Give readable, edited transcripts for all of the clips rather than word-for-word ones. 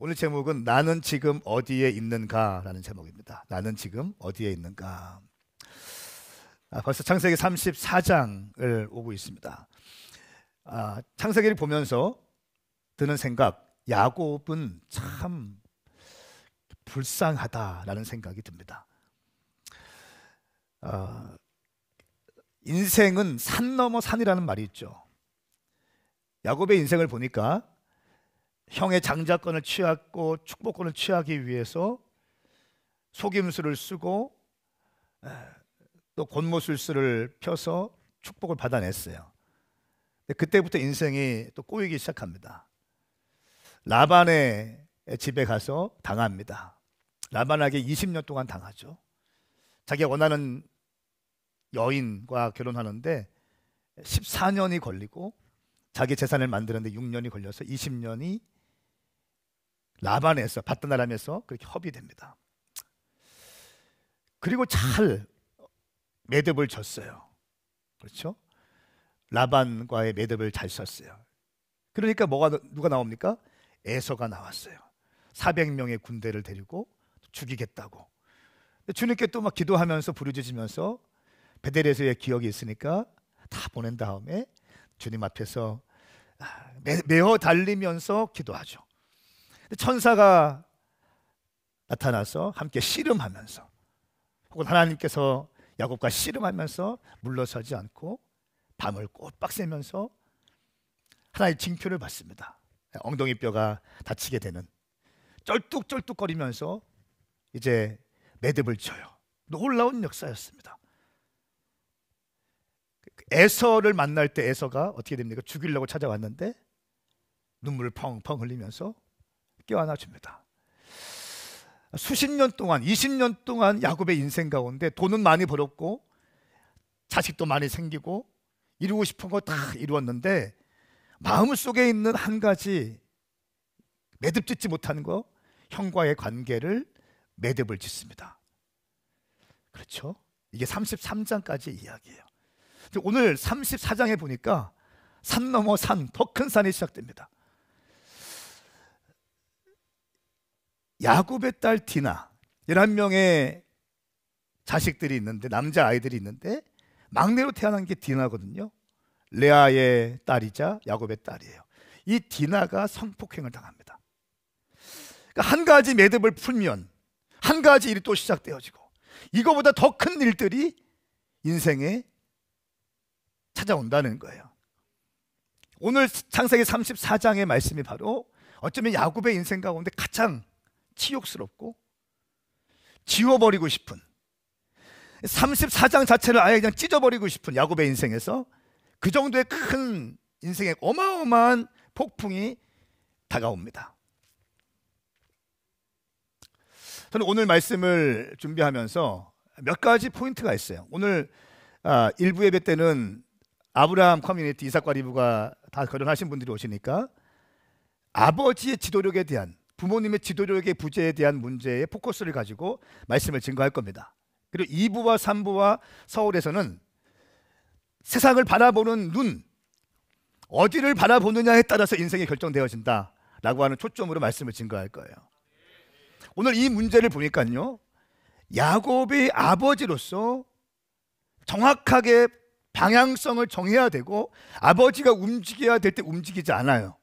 오늘 제목은 나는 지금 어디에 있는가라는 제목입니다. 나는 지금 어디에 있는가. 벌써 창세기 34장을 오고 있습니다. 창세기를 보면서 드는 생각, 야곱은 참 불쌍하다라는 생각이 듭니다. 인생은 산 넘어 산이라는 말이 있죠. 야곱의 인생을 보니까 형의 장자권을 취하고 축복권을 취하기 위해서 속임수를 쓰고 또 권모술수를 펴서 축복을 받아냈어요. 그때부터 인생이 또 꼬이기 시작합니다. 라반의 집에 가서 당합니다. 라반에게 20년 동안 당하죠. 자기가 원하는 여인과 결혼하는데 14년이 걸리고 자기 재산을 만드는데 6년이 걸려서 20년이 라반에서 밧단아람에서 그렇게 허비됩니다. 그리고 잘 매듭을 졌어요. 그렇죠? 라반과의 매듭을 잘 썼어요. 그러니까 누가 나옵니까? 에서가 나왔어요. 400명의 군대를 데리고 죽이겠다고. 주님께 또 막 기도하면서 부르짖으면서 베델에서의 기억이 있으니까 다 보낸 다음에 주님 앞에서 메어 달리면서 기도하죠. 천사가 나타나서 함께 씨름하면서, 혹은 하나님께서 야곱과 씨름하면서 물러서지 않고 밤을 꼬박 새면서 하나의 징표를 받습니다. 엉덩이 뼈가 다치게 되는, 쩔뚝쩔뚝거리면서 이제 매듭을 쳐요. 놀라운 역사였습니다. 에서를 만날 때 에서가 어떻게 됩니까? 죽이려고 찾아왔는데 눈물을 펑펑 흘리면서 껴안아 줍니다. 수십 년 동안, 20년 동안 야곱의 인생 가운데 돈은 많이 벌었고 자식도 많이 생기고 이루고 싶은 거 다 이루었는데 마음속에 있는 한 가지 매듭 짓지 못하는 거, 형과의 관계를 매듭을 짓습니다. 그렇죠? 이게 33장까지 이야기예요. 오늘 34장에 보니까 산 넘어 산, 더 큰 산이 시작됩니다. 야곱의 딸 디나, 11명의 자식들이 있는데, 남자 아이들이 있는데 막내로 태어난 게 디나거든요. 레아의 딸이자 야곱의 딸이에요. 이 디나가 성폭행을 당합니다. 그러니까 한 가지 매듭을 풀면 한 가지 일이 또 시작되어지고, 이거보다 더 큰 일들이 인생에 찾아온다는 거예요. 오늘 창세기 34장의 말씀이 바로 어쩌면 야곱의 인생 가운데 가장 치욕스럽고 지워버리고 싶은, 34장 자체를 아예 그냥 찢어버리고 싶은 야곱의 인생에서 그 정도의 큰 인생의 어마어마한 폭풍이 다가옵니다. 저는 오늘 말씀을 준비하면서 몇 가지 포인트가 있어요. 오늘 일부 예배 때는 아브라함 커뮤니티 이삭과 리브가 다 결혼하신 분들이 오시니까 아버지의 지도력에 대한, 부모님의 지도력의 부재에 대한 문제에 포커스를 가지고 말씀을 증거할 겁니다. 그리고 2부와 3부와 서울에서는 세상을 바라보는 눈, 어디를 바라보느냐에 따라서 인생이 결정되어진다라고 하는 초점으로 말씀을 증거할 거예요. 오늘 이 문제를 보니까요, 야곱의 아버지로서 정확하게 방향성을 정해야 되고 아버지가 움직여야 될 때 움직이지 않아요.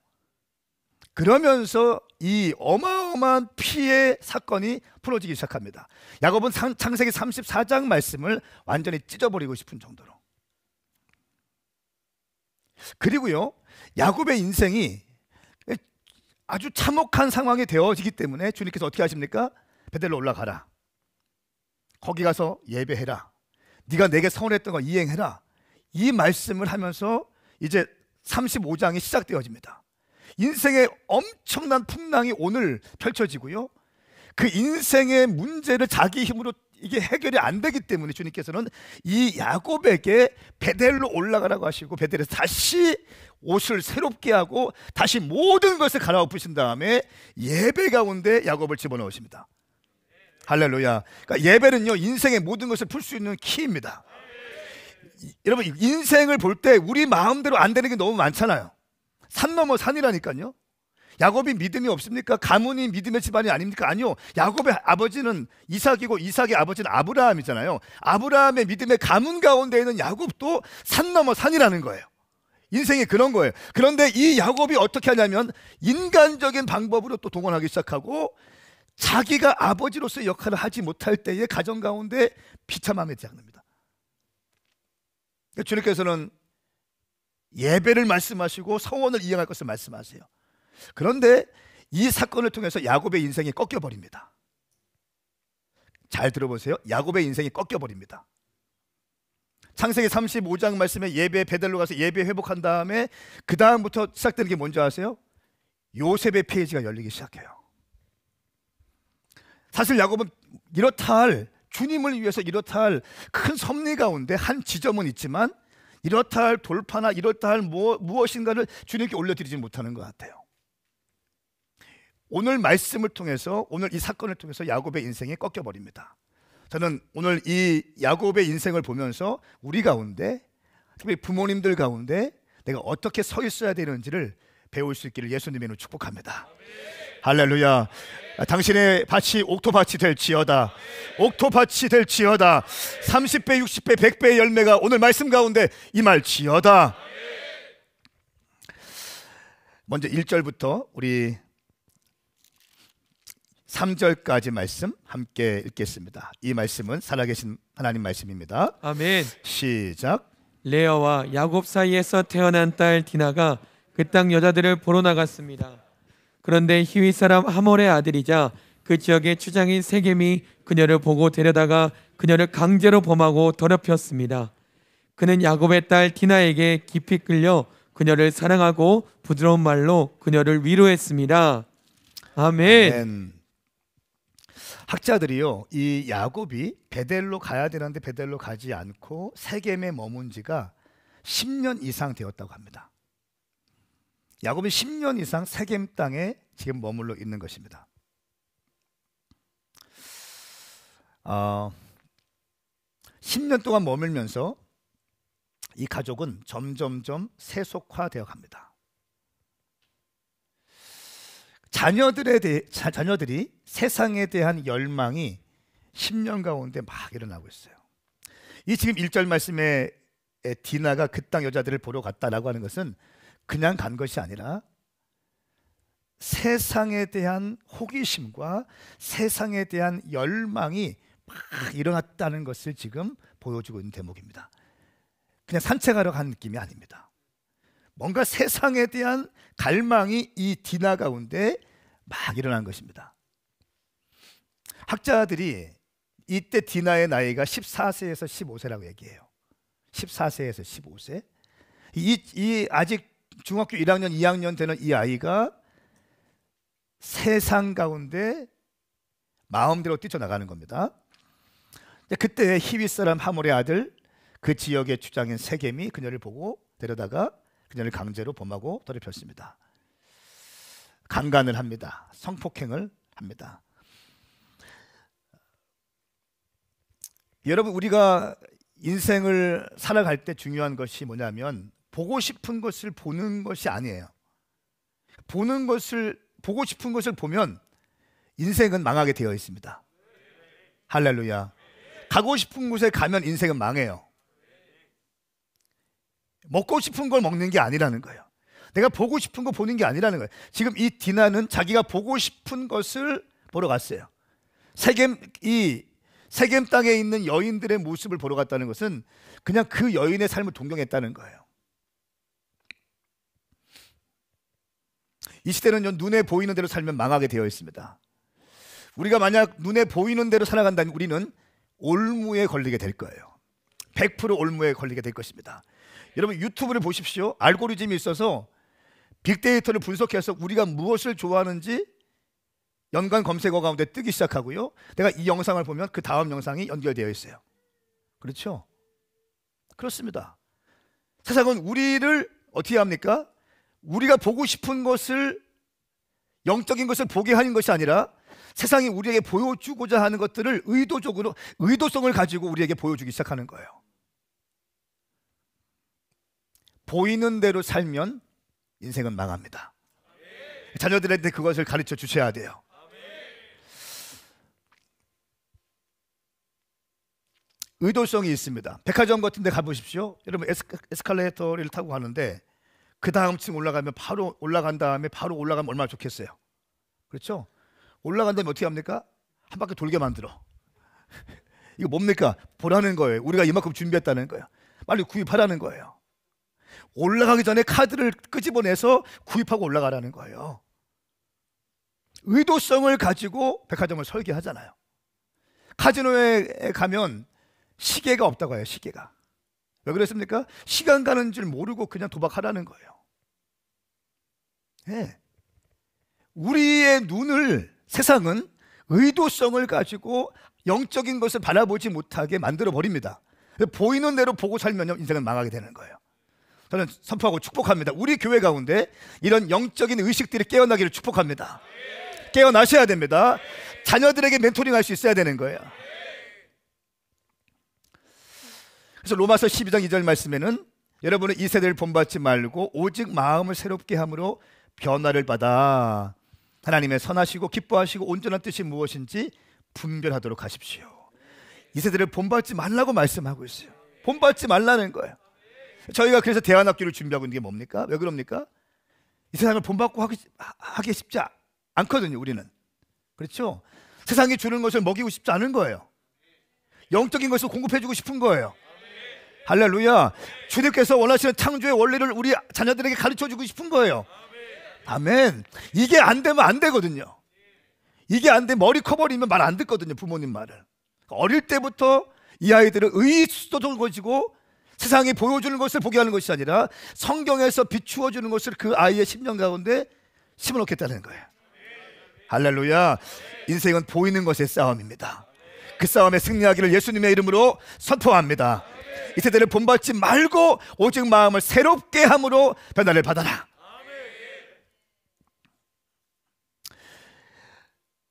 그러면서 이 어마어마한 피해 사건이 풀어지기 시작합니다. 야곱은 창세기 34장 말씀을 완전히 찢어버리고 싶은 정도로. 그리고요, 야곱의 인생이 아주 참혹한 상황이 되어지기 때문에 주님께서 어떻게 하십니까? 베델로 올라가라, 거기 가서 예배해라, 네가 내게 서운했던 거 이행해라, 이 말씀을 하면서 이제 35장이 시작되어집니다. 인생의 엄청난 풍랑이 오늘 펼쳐지고요, 그 인생의 문제를 자기 힘으로 이게 해결이 안 되기 때문에 주님께서는 이 야곱에게 베델로 올라가라고 하시고, 베델에서 다시 옷을 새롭게 하고 다시 모든 것을 갈아엎으신 다음에 예배 가운데 야곱을 집어넣으십니다. 할렐루야. 그러니까 예배는요, 인생의 모든 것을 풀 수 있는 키입니다. 여러분, 인생을 볼 때 우리 마음대로 안 되는 게 너무 많잖아요. 산 넘어 산이라니까요. 야곱이 믿음이 없습니까? 가문이 믿음의 집안이 아닙니까? 아니요. 야곱의 아버지는 이삭이고 이삭의 아버지는 아브라함이잖아요. 아브라함의 믿음의 가문 가운데 있는 야곱도 산 넘어 산이라는 거예요. 인생이 그런 거예요. 그런데 이 야곱이 어떻게 하냐면 인간적인 방법으로 또 동원하기 시작하고 자기가 아버지로서의 역할을 하지 못할 때에 가정 가운데 비참함에 시작합니다. 주님께서는 예배를 말씀하시고 서원을 이행할 것을 말씀하세요. 그런데 이 사건을 통해서 야곱의 인생이 꺾여버립니다. 잘 들어보세요. 야곱의 인생이 꺾여버립니다. 창세기 35장 말씀에 예배 베델로 가서 예배 회복한 다음에 그 다음부터 시작되는 게 뭔지 아세요? 요셉의 페이지가 열리기 시작해요. 사실 야곱은 이렇다 할 주님을 위해서 이렇다 할 큰 섭리 가운데 한 지점은 있지만 이렇다 할 돌파나 이렇다 할 무엇인가를 주님께 올려드리지 못하는 것 같아요. 오늘 말씀을 통해서 오늘 이 사건을 통해서 야곱의 인생이 꺾여버립니다. 저는 오늘 이 야곱의 인생을 보면서 우리 가운데 특히 부모님들 가운데 내가 어떻게 서 있어야 되는지를 배울 수 있기를 예수님의 이름으로 축복합니다. 할렐루야. 당신의 밭이 옥토밭이 될지어다. 옥토밭이 될지어다. 30배 60배 100배의 열매가 오늘 말씀 가운데 임할지어다. 먼저 1절부터 우리 3절까지 말씀 함께 읽겠습니다. 이 말씀은 살아계신 하나님 말씀입니다. 아멘. 시작. 레아와 야곱 사이에서 태어난 딸 디나가 그 땅 여자들을 보러 나갔습니다. 그런데 히위 사람 하몰의 아들이자 그 지역의 추장인 세겜이 그녀를 보고 데려다가 그녀를 강제로 범하고 더럽혔습니다. 그는 야곱의 딸 디나에게 깊이 끌려 그녀를 사랑하고 부드러운 말로 그녀를 위로했습니다. 아멘. 아멘. 학자들이요, 이 야곱이 베델로 가야 되는데 베델로 가지 않고 세겜에 머문 지가 10년 이상 되었다고 합니다. 야곱이 10년 이상 세겜 땅에 지금 머물러 있는 것입니다. 10년 동안 머물면서 이 가족은 점점점 세속화되어 갑니다. 자녀들이 세상에 대한 열망이 10년 가운데 막 일어나고 있어요. 이 지금 1절 말씀에 디나가 그 땅 여자들을 보러 갔다라고 하는 것은 그냥 간 것이 아니라 세상에 대한 호기심과 세상에 대한 열망이 막 일어났다는 것을 지금 보여주고 있는 대목입니다. 그냥 산책하러 간 느낌이 아닙니다. 뭔가 세상에 대한 갈망이 이 디나 가운데 막 일어난 것입니다. 학자들이 이때 디나의 나이가 14세에서 15세라고 얘기해요. 14세에서 15세. 이 아직 중학교 1학년, 2학년 되는 이 아이가 세상 가운데 마음대로 뛰쳐나가는 겁니다. 그때 히위 사람 하몰의 아들 그 지역의 주장인 세겜이 그녀를 보고 데려다가 그녀를 강제로 범하고 더럽혔습니다. 강간을 합니다. 성폭행을 합니다. 여러분, 우리가 인생을 살아갈 때 중요한 것이 뭐냐면 보고 싶은 것을 보는 것이 아니에요. 보고 싶은 것을 보면 인생은 망하게 되어 있습니다. 할렐루야. 가고 싶은 곳에 가면 인생은 망해요. 먹고 싶은 걸 먹는 게 아니라는 거예요. 내가 보고 싶은 거 보는 게 아니라는 거예요. 지금 이 디나는 자기가 보고 싶은 것을 보러 갔어요. 세겜 땅에 있는 여인들의 모습을 보러 갔다는 것은 그냥 그 여인의 삶을 동경했다는 거예요. 이 시대는요, 눈에 보이는 대로 살면 망하게 되어 있습니다. 우리가 만약 눈에 보이는 대로 살아간다면 우리는 올무에 걸리게 될 거예요. 100% 올무에 걸리게 될 것입니다. 여러분, 유튜브를 보십시오. 알고리즘이 있어서 빅데이터를 분석해서 우리가 무엇을 좋아하는지 연관 검색어 가운데 뜨기 시작하고요, 내가 이 영상을 보면 그 다음 영상이 연결되어 있어요. 그렇죠? 그렇습니다. 세상은 우리를 어떻게 합니까? 우리가 보고 싶은 것을, 영적인 것을 보게 하는 것이 아니라 세상이 우리에게 보여주고자 하는 것들을 의도성을 가지고 우리에게 보여주기 시작하는 거예요. 보이는 대로 살면 인생은 망합니다. 자녀들한테 그것을 가르쳐 주셔야 돼요. 의도성이 있습니다. 백화점 같은 데 가보십시오. 여러분 에스컬레이터를 타고 가는데 그 다음 층 올라가면 바로 올라간 다음에 바로 올라가면 얼마나 좋겠어요. 그렇죠? 올라간 다음에 어떻게 합니까? 한 바퀴 돌게 만들어. 이거 뭡니까? 보라는 거예요. 우리가 이만큼 준비했다는 거예요. 빨리 구입하라는 거예요. 올라가기 전에 카드를 끄집어내서 구입하고 올라가라는 거예요. 의도성을 가지고 백화점을 설계하잖아요. 카지노에 가면 시계가 없다고 해요. 시계가. 왜 그랬습니까? 시간 가는 줄 모르고 그냥 도박하라는 거예요. 네. 우리의 눈을 세상은 의도성을 가지고 영적인 것을 바라보지 못하게 만들어 버립니다. 보이는 대로 보고 살면 인생은 망하게 되는 거예요. 저는 선포하고 축복합니다. 우리 교회 가운데 이런 영적인 의식들이 깨어나기를 축복합니다. 깨어나셔야 됩니다. 자녀들에게 멘토링 할 수 있어야 되는 거예요. 그래서 로마서 12장 2절 말씀에는 여러분은 이 세대를 본받지 말고 오직 마음을 새롭게 함으로 변화를 받아 하나님의 선하시고 기뻐하시고 온전한 뜻이 무엇인지 분별하도록 하십시오. 이 세대를 본받지 말라고 말씀하고 있어요. 본받지 말라는 거예요. 저희가 그래서 대안학교를 준비하고 있는 게 뭡니까? 왜 그럽니까? 이 세상을 본받고 하기 쉽지 않거든요. 우리는. 그렇죠? 세상이 주는 것을 먹이고 싶지 않은 거예요. 영적인 것을 공급해주고 싶은 거예요. 할렐루야. 주님께서 원하시는 창조의 원리를 우리 자녀들에게 가르쳐주고 싶은 거예요. 아멘. 이게 안 되면 안 되거든요. 이게 안 돼 머리 커버리면 말 안 듣거든요. 부모님 말을. 어릴 때부터 이 아이들은 의도적으로 가지고 세상이 보여주는 것을 보게 하는 것이 아니라 성경에서 비추어주는 것을 그 아이의 심령 가운데 심어놓겠다는 거예요. 할렐루야. 인생은 보이는 것의 싸움입니다. 그 싸움에 승리하기를 예수님의 이름으로 선포합니다. 이 세대를 본받지 말고 오직 마음을 새롭게 함으로 변화를 받아라.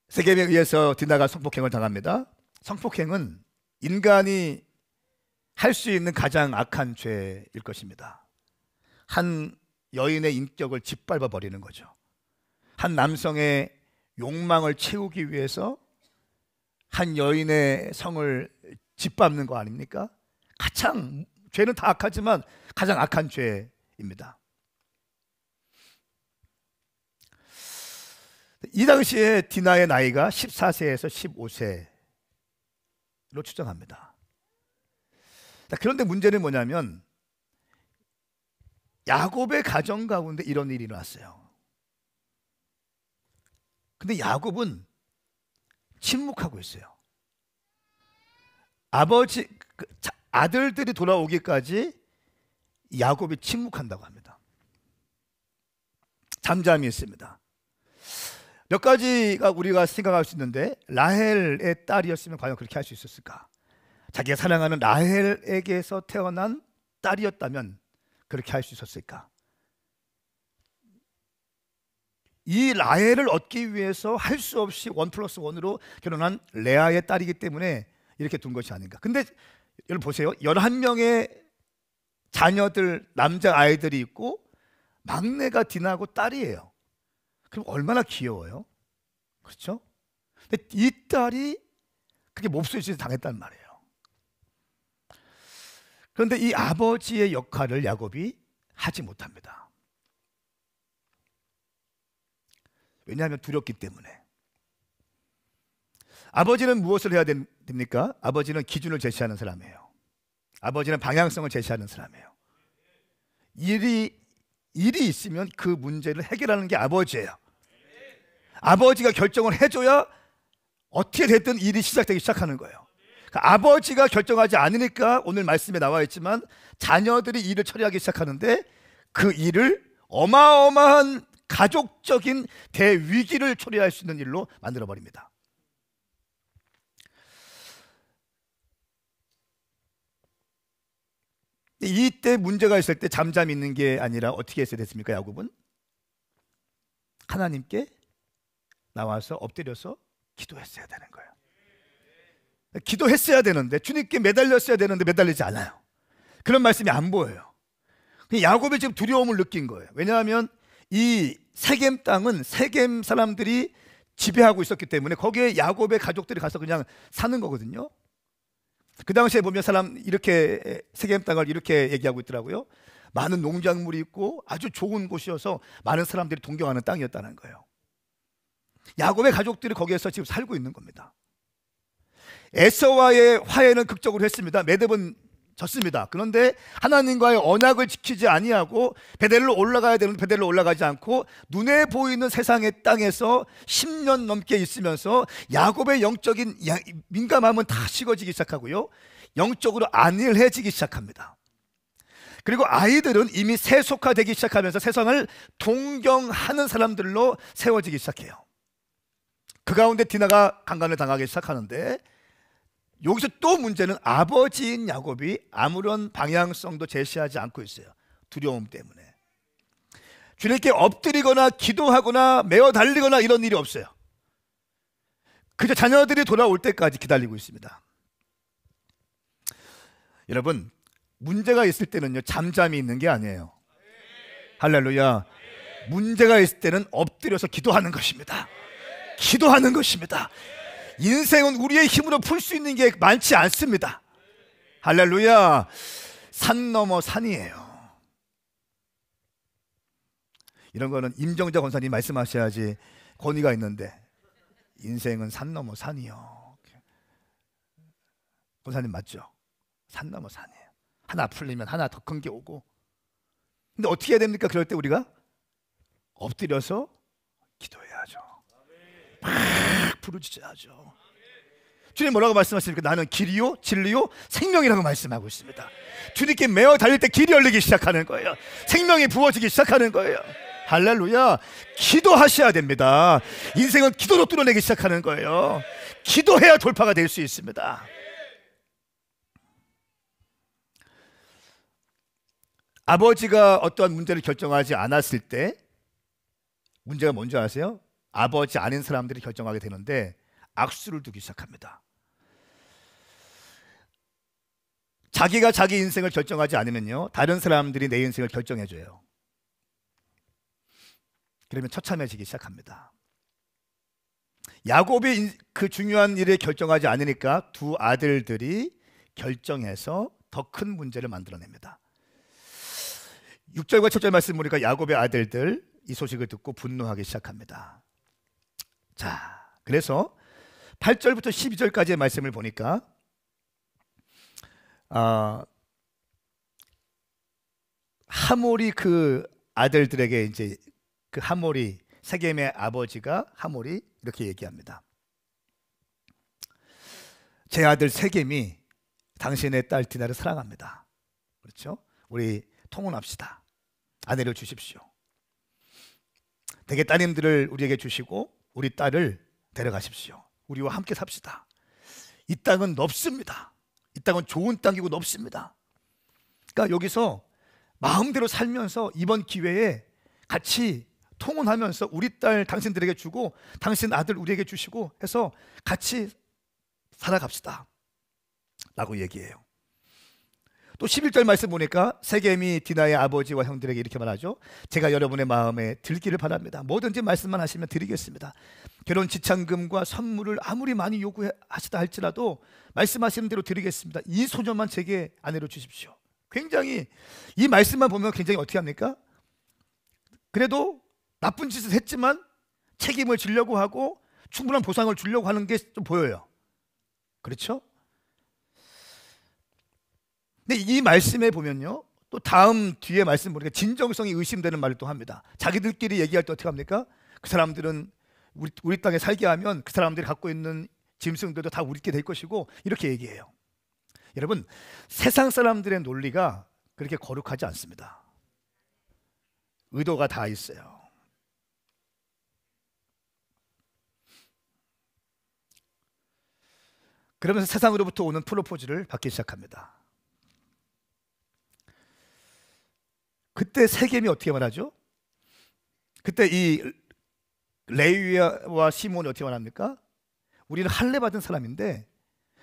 세겜에 의해서 디나가 성폭행을 당합니다. 성폭행은 인간이 할 수 있는 가장 악한 죄일 것입니다. 한 여인의 인격을 짓밟아 버리는 거죠. 한 남성의 욕망을 채우기 위해서 한 여인의 성을 짓밟는 거 아닙니까? 가장 죄는 다 악하지만 가장 악한 죄입니다. 이 당시에 디나의 나이가 14세에서 15세로 추정합니다. 그런데 문제는 뭐냐면 야곱의 가정 가운데 이런 일이 일어났어요. 근데 야곱은 침묵하고 있어요. 아들들이 돌아오기까지 야곱이 침묵한다고 합니다. 잠잠히 있습니다. 몇 가지가 우리가 생각할 수 있는데 라헬의 딸이었으면 과연 그렇게 할 수 있었을까? 자기가 사랑하는 라헬에게서 태어난 딸이었다면 그렇게 할 수 있었을까? 이 라헬을 얻기 위해서 할 수 없이 1+1으로 결혼한 레아의 딸이기 때문에 이렇게 둔 것이 아닌가. 근데 여러분 보세요. 11명의 자녀들, 남자아이들이 있고 막내가 디나고 딸이에요. 그럼 얼마나 귀여워요? 그렇죠? 근데 이 딸이 그게 몹쓸 당했단 말이에요. 그런데 이 아버지의 역할을 야곱이 하지 못합니다. 왜냐하면 두렵기 때문에. 아버지는 무엇을 해야 됩니까? 아버지는 기준을 제시하는 사람이에요. 아버지는 방향성을 제시하는 사람이에요. 일이 있으면 그 문제를 해결하는 게 아버지예요. 아버지가 결정을 해줘야 어떻게 됐든 일이 시작되기 시작하는 거예요. 그러니까 아버지가 결정하지 않으니까 오늘 말씀에 나와 있지만 자녀들이 일을 처리하기 시작하는데 그 일을 어마어마한 가족적인 대위기를 처리할 수 있는 일로 만들어버립니다. 이때 문제가 있을 때 잠잠히 있는 게 아니라 어떻게 했어야 됐습니까? 야곱은 하나님께 나와서 엎드려서 기도했어야 되는 거예요. 기도했어야 되는데 주님께 매달렸어야 되는데 매달리지 않아요. 그런 말씀이 안 보여요. 야곱이 지금 두려움을 느낀 거예요. 왜냐하면 이 세겜 땅은 세겜 사람들이 지배하고 있었기 때문에 거기에 야곱의 가족들이 가서 그냥 사는 거거든요. 그 당시에 보면 사람 이렇게 세겜 땅을 이렇게 얘기하고 있더라고요. 많은 농작물이 있고 아주 좋은 곳이어서 많은 사람들이 동경하는 땅이었다는 거예요. 야곱의 가족들이 거기에서 지금 살고 있는 겁니다. 에서와의 화해는 극적으로 했습니다. 매듭은 졌습니다. 그런데 하나님과의 언약을 지키지 아니하고 베델로 올라가야 되는데 베델로 올라가지 않고 눈에 보이는 세상의 땅에서 10년 넘게 있으면서 야곱의 영적인 민감함은 다 식어지기 시작하고요, 영적으로 안일해지기 시작합니다. 그리고 아이들은 이미 세속화되기 시작하면서 세상을 동경하는 사람들로 세워지기 시작해요. 그 가운데 디나가 강간을 당하기 시작하는데, 여기서 또 문제는 아버지인 야곱이 아무런 방향성도 제시하지 않고 있어요. 두려움 때문에. 주님께 엎드리거나 기도하거나 메어 달리거나 이런 일이 없어요. 그저 자녀들이 돌아올 때까지 기다리고 있습니다. 여러분, 문제가 있을 때는요, 잠잠히 있는 게 아니에요. 할렐루야. 문제가 있을 때는 엎드려서 기도하는 것입니다. 기도하는 것입니다. 인생은 우리의 힘으로 풀 수 있는 게 많지 않습니다. 할렐루야. 산 넘어 산이에요. 이런 거는 임정자 권사님 말씀하셔야지 권위가 있는데, 인생은 산 넘어 산이요. 권사님 맞죠? 산 넘어 산이에요. 하나 풀리면 하나 더 큰 게 오고. 근데 어떻게 해야 됩니까? 그럴 때 우리가 엎드려서 기도해야죠. 막 부르짖어야죠. 주님 뭐라고 말씀하십니까? 나는 길이요 진리요 생명이라고 말씀하고 있습니다. 주님께 매어 달릴 때 길이 열리기 시작하는 거예요. 생명이 부어지기 시작하는 거예요. 할렐루야. 기도하셔야 됩니다. 인생은 기도로 뚫어내기 시작하는 거예요. 기도해야 돌파가 될 수 있습니다. 아버지가 어떠한 문제를 결정하지 않았을 때 문제가 뭔지 아세요? 아버지 아닌 사람들이 결정하게 되는데 악수를 두기 시작합니다. 자기가 자기 인생을 결정하지 않으면요, 다른 사람들이 내 인생을 결정해줘요. 그러면 처참해지기 시작합니다. 야곱이 그 중요한 일을 결정하지 않으니까 두 아들들이 결정해서 더 큰 문제를 만들어냅니다. 6절과 7절 말씀 보니까 야곱의 아들들 이 소식을 듣고 분노하기 시작합니다. 자, 그래서 8절부터 12절까지의 말씀을 보니까 하몰이 그 아들들에게 이제 그 하몰이 세겜의 아버지가 하몰이 이렇게 얘기합니다. 제 아들 세겜이 당신의 딸 디나를 사랑합니다. 그렇죠? 우리 통혼합시다. 아내를 주십시오. 대개 따님들을 우리에게 주시고 우리 딸을 데려가십시오. 우리와 함께 삽시다. 이 땅은 넓습니다. 이 땅은 좋은 땅이고 넓습니다. 그러니까 여기서 마음대로 살면서 이번 기회에 같이 통혼하면서 우리 딸 당신들에게 주고 당신 아들 우리에게 주시고 해서 같이 살아갑시다 라고 얘기해요. 또 11절 말씀 보니까 세겜이 디나의 아버지와 형들에게 이렇게 말하죠. 제가 여러분의 마음에 들기를 바랍니다. 뭐든지 말씀만 하시면 드리겠습니다. 결혼 지참금과 선물을 아무리 많이 요구하시다 할지라도 말씀하시는 대로 드리겠습니다. 이 소녀만 제게 아내로 주십시오. 굉장히 이 말씀만 보면 굉장히 어떻게 합니까? 그래도 나쁜 짓을 했지만 책임을 지려고 하고 충분한 보상을 주려고 하는 게 좀 보여요. 그렇죠? 근데 이 말씀에 보면요, 또 다음 뒤에 말씀 보니까 진정성이 의심되는 말을 또 합니다. 자기들끼리 얘기할 때 어떻게 합니까? 그 사람들은 우리 땅에 살게 하면 그 사람들이 갖고 있는 짐승들도 다 우리께 될 것이고 이렇게 얘기해요. 여러분, 세상 사람들의 논리가 그렇게 거룩하지 않습니다. 의도가 다 있어요. 그러면서 세상으로부터 오는 프로포즈를 받기 시작합니다. 그때 세겜이 어떻게 말하죠? 그때 이 레위와 시몬이 어떻게 말합니까? 우리는 할례 받은 사람인데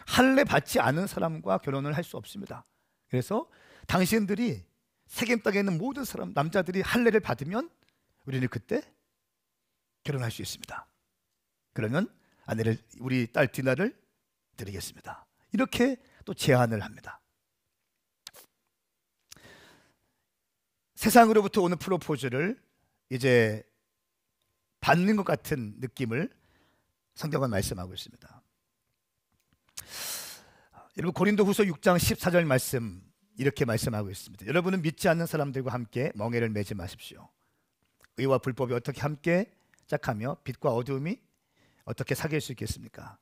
할례 받지 않은 사람과 결혼을 할 수 없습니다. 그래서 당신들이 세겜 땅에 있는 모든 사람 남자들이 할례를 받으면 우리는 그때 결혼할 수 있습니다. 그러면 아내를, 우리 딸 디나를 드리겠습니다. 이렇게 또 제안을 합니다. 세상으로부터 오는 프로포즈를 이제 받는 것 같은 느낌을 성경은 말씀하고 있습니다. 여러분, 고린도후서 6장 14절 말씀 이렇게 말씀하고 있습니다. 여러분은 믿지 않는 사람들과 함께 멍에를 매지 마십시오. 의와 불법이 어떻게 함께 짝하며 빛과 어두움이 어떻게 사귈 수 있겠습니까?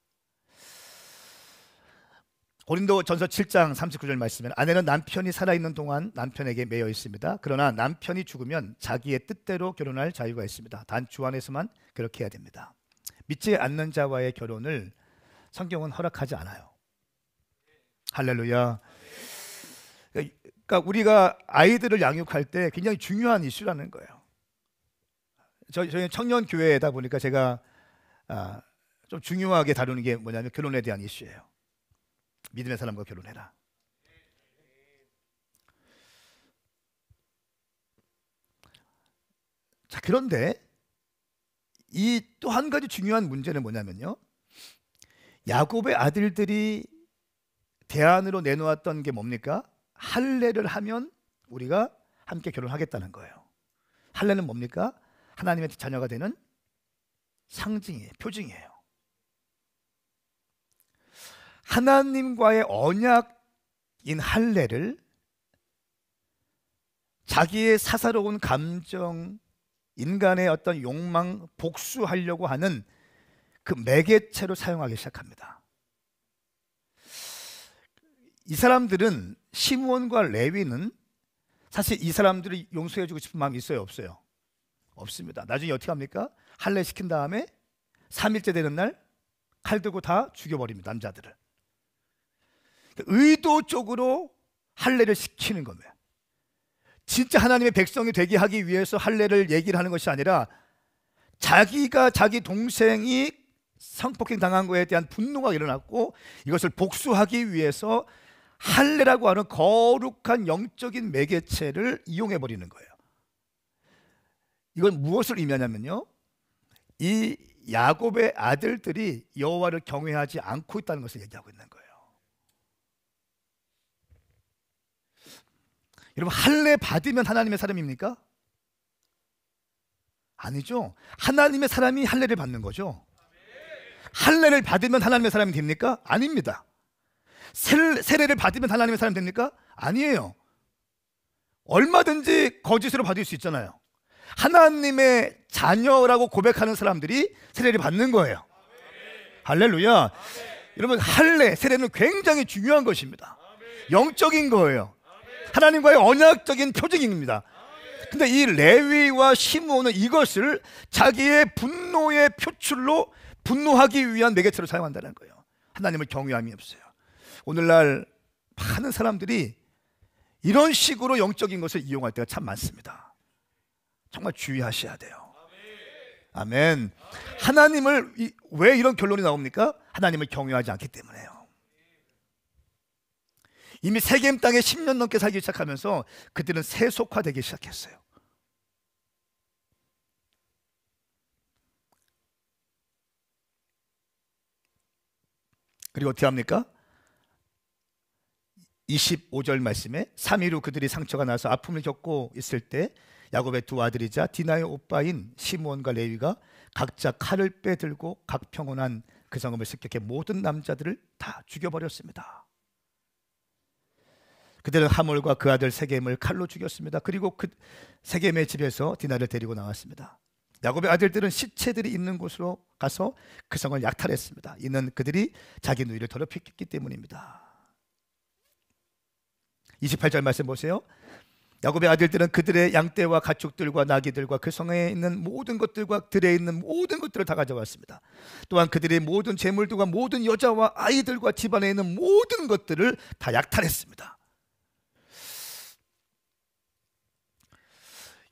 고린도전서 7장 39절 말씀에 아내는 남편이 살아있는 동안 남편에게 매여 있습니다. 그러나 남편이 죽으면 자기의 뜻대로 결혼할 자유가 있습니다. 단 주 안에서만 그렇게 해야 됩니다. 믿지 않는 자와의 결혼을 성경은 허락하지 않아요. 할렐루야. 그러니까 우리가 아이들을 양육할 때 굉장히 중요한 이슈라는 거예요. 저희 청년 교회다 보니까 제가 좀 중요하게 다루는 게 뭐냐면 결혼에 대한 이슈예요. 믿음의 사람과 결혼해라. 자, 그런데 이 또 한 가지 중요한 문제는 뭐냐면요, 야곱의 아들들이 대안으로 내놓았던 게 뭡니까? 할례를 하면 우리가 함께 결혼하겠다는 거예요. 할례는 뭡니까? 하나님의 자녀가 되는 상징이에요. 표징이에요. 하나님과의 언약인 할례를 자기의 사사로운 감정, 인간의 어떤 욕망, 복수하려고 하는 그 매개체로 사용하기 시작합니다. 이 사람들은, 시므온과 레위는 사실 이 사람들을 용서해주고 싶은 마음이 있어요, 없어요? 없습니다. 나중에 어떻게 합니까? 할례 시킨 다음에 3일째 되는 날 칼 들고 다 죽여버립니다, 남자들을. 의도적으로 할례를 시키는 겁니다. 진짜 하나님의 백성이 되게 하기 위해서 할례를 얘기를 하는 것이 아니라 자기가 자기 동생이 성폭행 당한 것에 대한 분노가 일어났고 이것을 복수하기 위해서 할례라고 하는 거룩한 영적인 매개체를 이용해 버리는 거예요. 이건 무엇을 의미하냐면요, 이 야곱의 아들들이 여호와를 경외하지 않고 있다는 것을 얘기하고 있는 거예요. 여러분, 할례 받으면 하나님의 사람입니까? 아니죠. 하나님의 사람이 할례를 받는 거죠. 할례를 받으면 하나님의 사람이 됩니까? 아닙니다. 세례를 받으면 하나님의 사람이 됩니까? 아니에요. 얼마든지 거짓으로 받을 수 있잖아요. 하나님의 자녀라고 고백하는 사람들이 세례를 받는 거예요. 할렐루야. 여러분, 할례, 세례는 굉장히 중요한 것입니다. 영적인 거예요. 하나님과의 언약적인 표징입니다. 근데 이 레위와 시므온은 이것을 자기의 분노의 표출로 분노하기 위한 매개체로 사용한다는 거예요. 하나님을 경외함이 없어요. 오늘날 많은 사람들이 이런 식으로 영적인 것을 이용할 때가 참 많습니다. 정말 주의하셔야 돼요. 아멘. 하나님을, 왜 이런 결론이 나옵니까? 하나님을 경외하지 않기 때문에요. 이미 세겜 땅에 10년 넘게 살기 시작하면서 그들은 세속화되기 시작했어요. 그리고 어떻게 합니까? 25절 말씀에 3일 후 그들이 상처가 나서 아픔을 겪고 있을 때 야곱의 두 아들이자 디나의 오빠인 시므온과 레위가 각자 칼을 빼들고 각 평온한 그 성읍을 습격해 모든 남자들을 다 죽여버렸습니다. 그들은 하몰과 그 아들 세겜을 칼로 죽였습니다. 그리고 그 세겜의 집에서 디나를 데리고 나왔습니다. 야곱의 아들들은 시체들이 있는 곳으로 가서 그 성을 약탈했습니다. 이는 그들이 자기 누이를 더럽혔기 때문입니다. 28절 말씀 보세요. 야곱의 아들들은 그들의 양떼와 가축들과 나귀들과 그 성에 있는 모든 것들과 들에 있는 모든 것들을 다 가져갔습니다. 또한 그들의 모든 재물들과 모든 여자와 아이들과 집안에 있는 모든 것들을 다 약탈했습니다.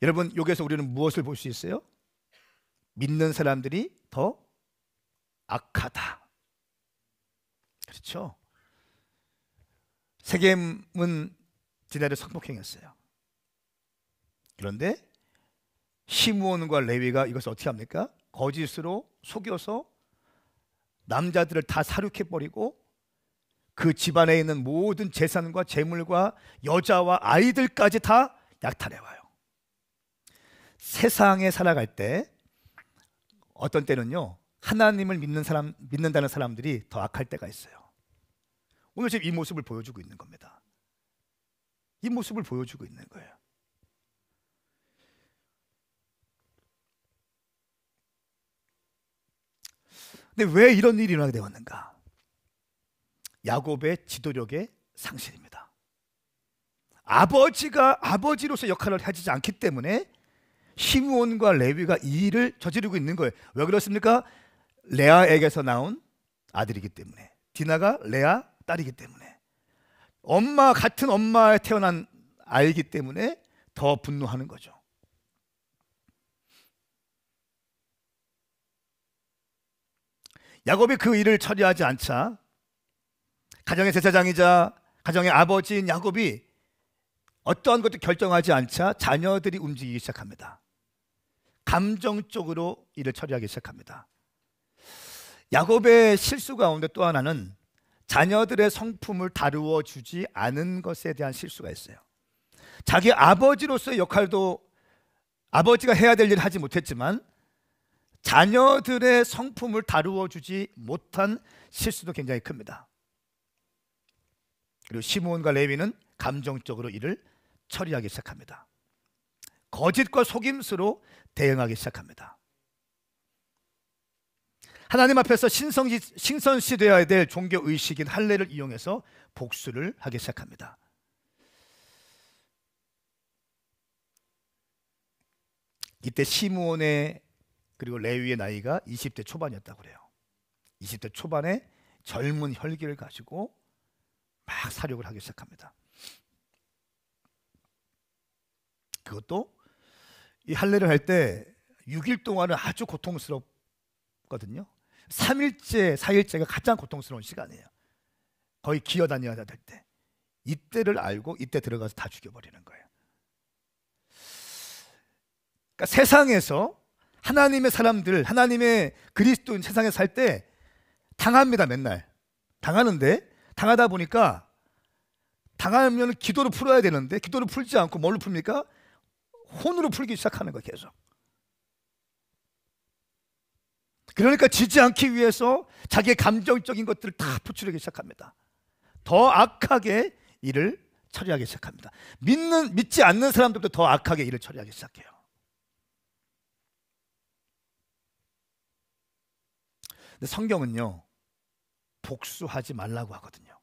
여러분, 여기서 우리는 무엇을 볼 수 있어요? 믿는 사람들이 더 악하다. 그렇죠? 세겜은 디나를 성폭행했어요. 그런데 시므온과 레위가 이것을 어떻게 합니까? 거짓으로 속여서 남자들을 다 살육해버리고 그 집안에 있는 모든 재산과 재물과 여자와 아이들까지 다 약탈해와요. 세상에 살아갈 때 어떤 때는요, 하나님을 믿는다는 사람들이 더 악할 때가 있어요. 오늘 지금 이 모습을 보여주고 있는 겁니다. 이 모습을 보여주고 있는 거예요. 근데 왜 이런 일이 일어나게 되었는가? 야곱의 지도력의 상실입니다. 아버지가 아버지로서 역할을 하지 않기 때문에 시므온과 레위가 이 일을 저지르고 있는 거예요. 왜 그렇습니까? 레아에게서 나온 아들이기 때문에, 디나가 레아 딸이기 때문에, 같은 엄마에 태어난 아이기 때문에 더 분노하는 거죠. 야곱이 그 일을 처리하지 않자 가정의 제사장이자 가정의 아버지인 야곱이 어떠한 것도 결정하지 않자 자녀들이 움직이기 시작합니다. 감정적으로 일을 처리하기 시작합니다. 야곱의 실수 가운데 또 하나는 자녀들의 성품을 다루어 주지 않은 것에 대한 실수가 있어요. 자기 아버지로서의 역할도 아버지가 해야 될 일을 하지 못했지만 자녀들의 성품을 다루어 주지 못한 실수도 굉장히 큽니다. 그리고 시므온과 레위는 감정적으로 일을 처리하기 시작합니다. 거짓과 속임수로 대응하기 시작합니다. 하나님 앞에서 신선시되어야 될 종교의식인 할례를 이용해서 복수를 하기 시작합니다. 이때 시므온의 그리고 레위의 나이가 20대 초반이었다고 그래요. 20대 초반에 젊은 혈기를 가지고 막 사력을 하기 시작합니다. 그것도 이 할례를 할 때 6일 동안은 아주 고통스럽거든요. 3일째, 4일째가 가장 고통스러운 시간이에요. 거의 기어다녀야 될 때. 이때를 알고 이때 들어가서 다 죽여버리는 거예요. 그러니까 세상에서 하나님의 사람들, 하나님의 그리스도인 세상에 살 때 당합니다. 맨날 당하는데, 당하다 보니까 당하면 기도로 풀어야 되는데 기도로 풀지 않고 뭘로 풉니까? 혼으로 풀기 시작하는 거예요. 계속. 그러니까 지지 않기 위해서 자기의 감정적인 것들을 다 부추리기 시작합니다. 더 악하게 일을 처리하기 시작합니다. 믿지 않는 사람들도 더 악하게 일을 처리하기 시작해요. 근데 성경은요, 복수하지 말라고 하거든요.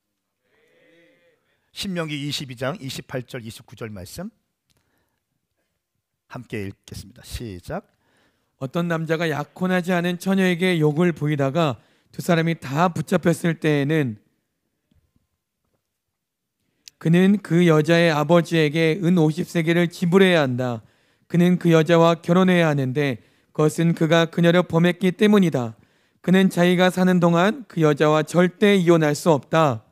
신명기 22장 28절 29절 말씀 함께 읽겠습니다. 시작. 어떤 남자가 약혼하지 않은 처녀에게 욕을 부리다가 두 사람이 다 붙잡혔을 때에는 그는 그 여자의 아버지에게 은 50세겔을 지불해야 한다. 그는 그 여자와 결혼해야 하는데 그것은 그가 그녀를 범했기 때문이다. 그는 자기가 사는 동안 그 여자와 절대 이혼할 수 없다.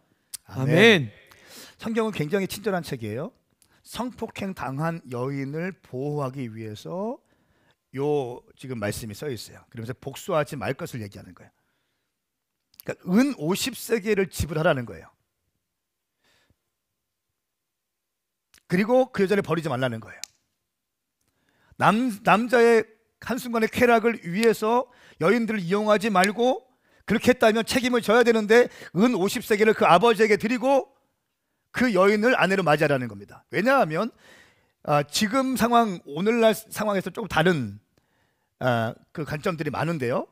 아멘. 성경은 굉장히 친절한 책이에요. 성폭행 당한 여인을 보호하기 위해서 지금 말씀이 써 있어요. 그러면서 복수하지 말 것을 얘기하는 거예요. 그러니까 은 50세겔을 지불하라는 거예요. 그리고 그 여자를 버리지 말라는 거예요. 남자의 한순간의 쾌락을 위해서 여인들을 이용하지 말고, 그렇게 했다면 책임을 져야 되는데 은 50세겔을 그 아버지에게 드리고 그 여인을 아내로 맞이하라는 겁니다. 왜냐하면 지금 상황, 오늘날 상황에서 조금 다른 그 관점들이 많은데요.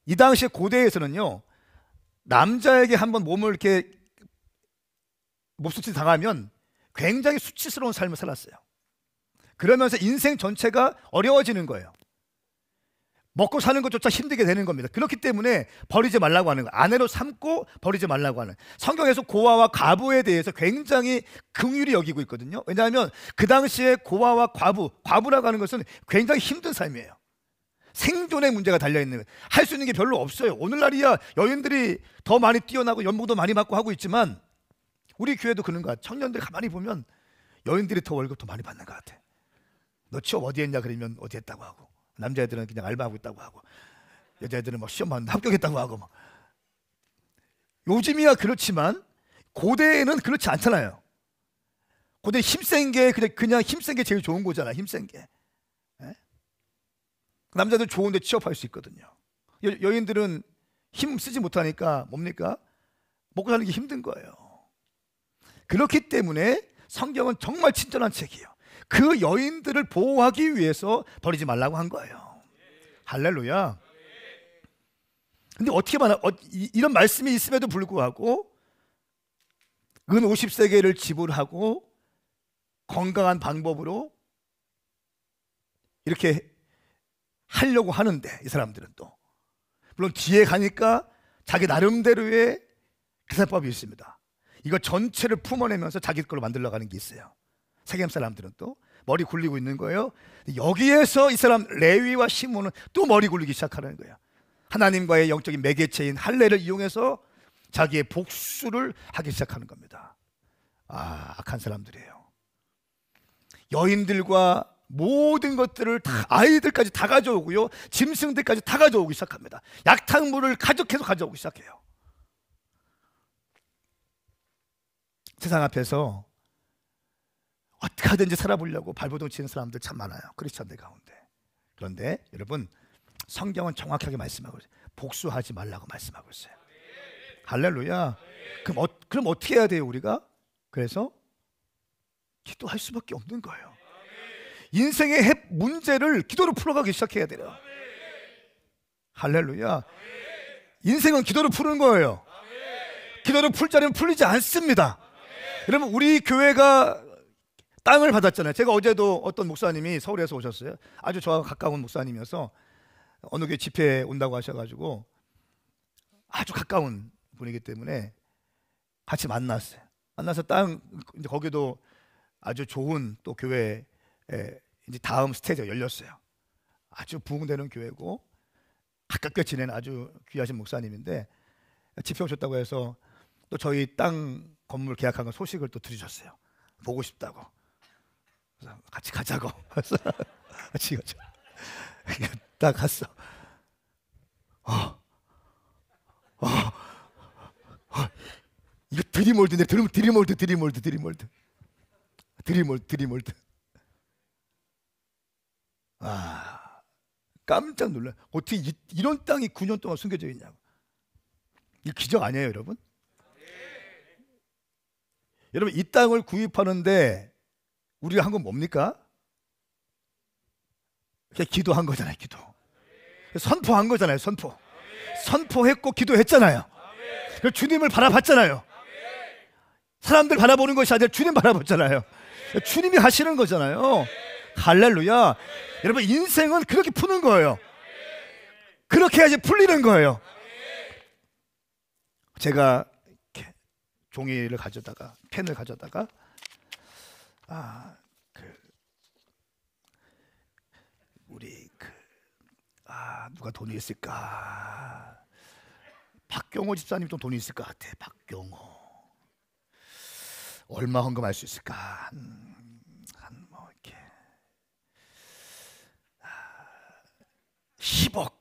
이 당시에 고대에서는요, 남자에게 한번 몸을 이렇게 몹수치 당하면 굉장히 수치스러운 삶을 살았어요. 그러면서 인생 전체가 어려워지는 거예요. 먹고 사는 것조차 힘들게 되는 겁니다. 그렇기 때문에 버리지 말라고 하는 거예요. 아내로 삼고 버리지 말라고 하는. 성경에서 고아와 과부에 대해서 굉장히 긍휼히 여기고 있거든요. 왜냐하면 그 당시에 고아와 과부라고 하는 것은 굉장히 힘든 삶이에요. 생존의 문제가 달려있는 거예요. 할 수 있는 게 별로 없어요. 오늘날이야 여인들이 더 많이 뛰어나고 연봉도 많이 받고 하고 있지만 우리 교회도 그런 것 같아요. 청년들 가만히 보면 여인들이 더 월급 더 많이 받는 것 같아요. 너 취업 어디 했냐 그러면 어디 했다고 하고, 남자애들은 그냥 알바하고 있다고 하고, 여자애들은 뭐 시험 봤는데 합격했다고 하고. 뭐. 요즘이야 그렇지만 고대에는 그렇지 않잖아요. 고대 힘센 게 그냥 힘센 게 제일 좋은 거잖아. 힘센 게. 예? 남자들 좋은데 취업할 수 있거든요. 여인들은 힘 쓰지 못하니까 뭡니까? 먹고 사는 게 힘든 거예요. 그렇기 때문에 성경은 정말 친절한 책이에요. 그 여인들을 보호하기 위해서 버리지 말라고 한 거예요. 할렐루야. 근데 어떻게 이런 말씀이 있음에도 불구하고 은 50세겔을 지불하고 건강한 방법으로 이렇게 하려고 하는데, 이 사람들은 또 물론 뒤에 가니까 자기 나름대로의 계산법이 있습니다. 이거 전체를 품어내면서 자기 걸로 만들려고 하는 게 있어요. 세겜 사람들은 또 머리 굴리고 있는 거예요. 여기에서 이 사람 레위와 시몬은 또 머리 굴리기 시작하는 거예요. 하나님과의 영적인 매개체인 할례를 이용해서 자기의 복수를 하기 시작하는 겁니다. 악한 사람들이에요. 여인들과 모든 것들을 다, 아이들까지 다 가져오고요, 짐승들까지 다 가져오기 시작합니다. 약탕물을 계속 가져오기 시작해요. 세상 앞에서 어떻게 하든지 살아보려고 발버둥 치는 사람들 참 많아요, 크리스천들 가운데. 그런데 여러분, 성경은 정확하게 말씀하고 있어요. 복수하지 말라고 말씀하고 있어요. 할렐루야. 그럼 어떻게 해야 돼요, 우리가? 그래서 기도할 수밖에 없는 거예요. 인생의 문제를 기도로 풀어가기 시작해야 돼요. 할렐루야. 인생은 기도로 푸는 거예요. 기도로 풀 자리는 풀리지 않습니다. 여러분, 우리 교회가 땅을 받았잖아요. 제가 어제도 어떤 목사님이 서울에서 오셨어요. 아주 저와 가까운 목사님이어서 어느 교회 집회에 온다고 하셔가지고 아주 가까운 분이기 때문에 같이 만났어요. 만나서 이제 거기도 아주 좋은 또 교회에 이제 다음 스테이지가 열렸어요. 아주 부흥되는 교회고 가깝게 지내는 아주 귀하신 목사님인데, 집회 오셨다고 해서 또 저희 땅 건물 계약한 거 소식을 또 들으셨어요. 보고 싶다고. 그래서 같이 가자고. 같이 가자. 딱 갔어. 이거 드리몰드네. 드리몰드. 깜짝 놀라. 어떻게 이런 땅이 9년 동안 숨겨져 있냐고. 이 기적 아니에요, 여러분? 여러분, 이 땅을 구입하는데 우리가 한 건 뭡니까? 그냥 기도한 거잖아요. 기도. 선포한 거잖아요. 선포했고 기도했잖아요. 주님을 바라봤잖아요. 사람들 바라보는 것이 아니라 주님 바라봤잖아요. 주님이 하시는 거잖아요. 할렐루야. 여러분, 인생은 그렇게 푸는 거예요. 그렇게 해야지 풀리는 거예요. 제가 종이를 가져다가 펜을 가져다가 누가 돈이 있을까? 박경호 집사님 좀 돈이 있을 것 같아. 박경호 얼마 헌금할 수 있을까? 뭐 이렇게 10억.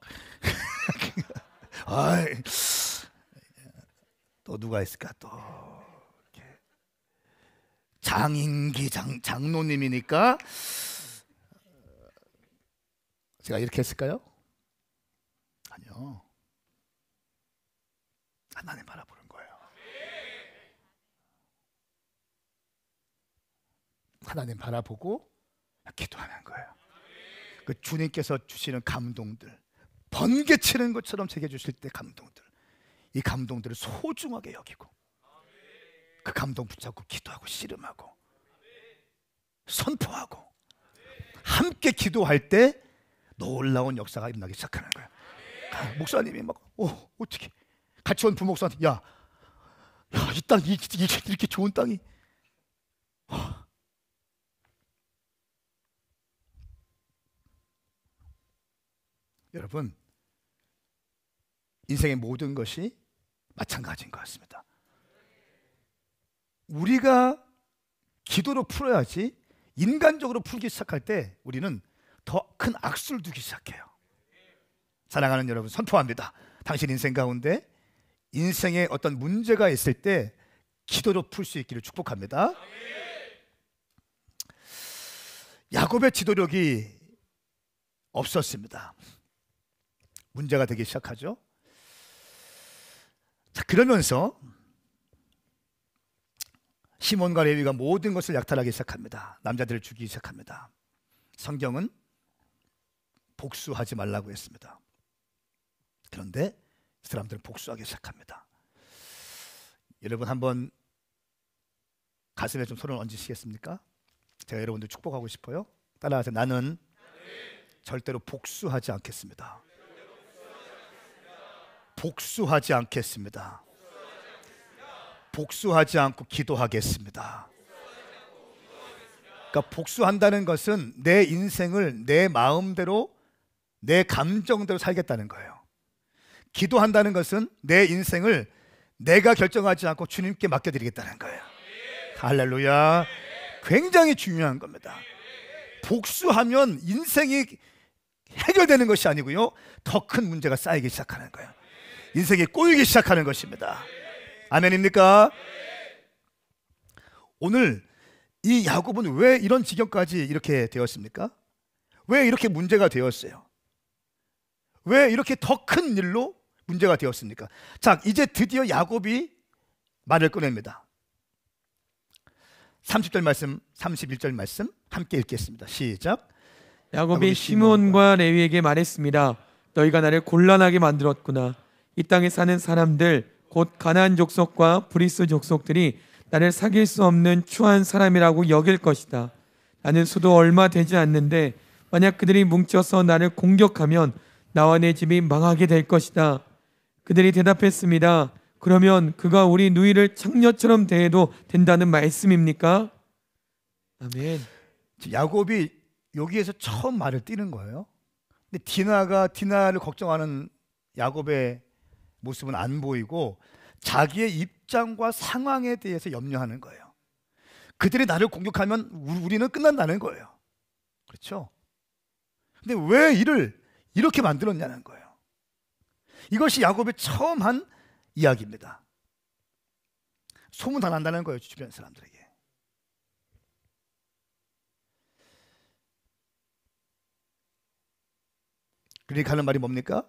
또 누가 있을까? 또 이렇게. 장인기 장로님이니까 제가 이렇게 했을까요? 아니요. 하나님 바라보는 거예요. 하나님 바라보고 기도하는 거예요. 그 주님께서 주시는 감동들, 번개치는 것처럼 제게 주실 때 감동들, 이 감동들을 소중하게 여기고 그 감동 붙잡고 기도하고 씨름하고 선포하고 함께 기도할 때 놀라운 역사가 일어나기 시작하는 거예요. 목사님이 막 어떻게 같이 온 부목사한테 야, 이 땅 이렇게 좋은 땅이 여러분, 인생의 모든 것이 마찬가지인 것 같습니다. 우리가 기도로 풀어야지 인간적으로 풀기 시작할 때 우리는 더 큰 악수를 두기 시작해요. 사랑하는 여러분, 선포합니다. 당신 인생 가운데 인생에 어떤 문제가 있을 때 기도로 풀 수 있기를 축복합니다. 야곱의 지도력이 없었습니다. 문제가 되기 시작하죠. 자, 그러면서 시몬과 레위가 모든 것을 약탈하기 시작합니다. 남자들을 죽이기 시작합니다. 성경은 복수하지 말라고 했습니다. 그런데 이 사람들은 복수하기 시작합니다. 여러분 한번 가슴에 좀 손을 얹으시겠습니까? 제가 여러분들 축복하고 싶어요. 따라하세요. 나는 절대로 복수하지 않겠습니다. 복수하지 않겠습니다. 복수하지 않고 기도하겠습니다. 그러니까 복수한다는 것은 내 인생을 내 마음대로 내 감정대로 살겠다는 거예요. 기도한다는 것은 내 인생을 내가 결정하지 않고 주님께 맡겨드리겠다는 거예요. 할렐루야. 굉장히 중요한 겁니다. 복수하면 인생이 해결되는 것이 아니고요, 더 큰 문제가 쌓이기 시작하는 거예요. 인생이 꼬이기 시작하는 것입니다. 아멘입니까? 오늘 이 야곱은 왜 이런 지경까지 이렇게 되었습니까? 왜 이렇게 문제가 되었어요? 왜 이렇게 더 큰 일로 문제가 되었습니까? 자, 이제 드디어 야곱이 말을 꺼냅니다. 30절 말씀, 31절 말씀 함께 읽겠습니다. 시작. 야곱이 시므온과 레위에게 말했습니다. 너희가 나를 곤란하게 만들었구나. 이 땅에 사는 사람들 곧 가나안 족속과 브리스 족속들이 나를 사귈 수 없는 추한 사람이라고 여길 것이다. 나는 수도 얼마 되지 않는데 만약 그들이 뭉쳐서 나를 공격하면 나와 내 집이 망하게 될 것이다. 그들이 대답했습니다. 그러면 그가 우리 누이를 창녀처럼 대해도 된다는 말씀입니까? 아멘. 야곱이 여기에서 처음 말을 띄는 거예요. 근데 디나를 걱정하는 야곱의 모습은 안 보이고 자기의 입장과 상황에 대해서 염려하는 거예요. 그들이 나를 공격하면 우리는 끝난다는 거예요. 그렇죠? 근데 왜 이를 이렇게 만들었냐는 거예요. 이것이 야곱이 처음 한 이야기입니다. 소문 다 난다는 거예요, 주변 사람들에게. 그러니까 하는 말이 뭡니까?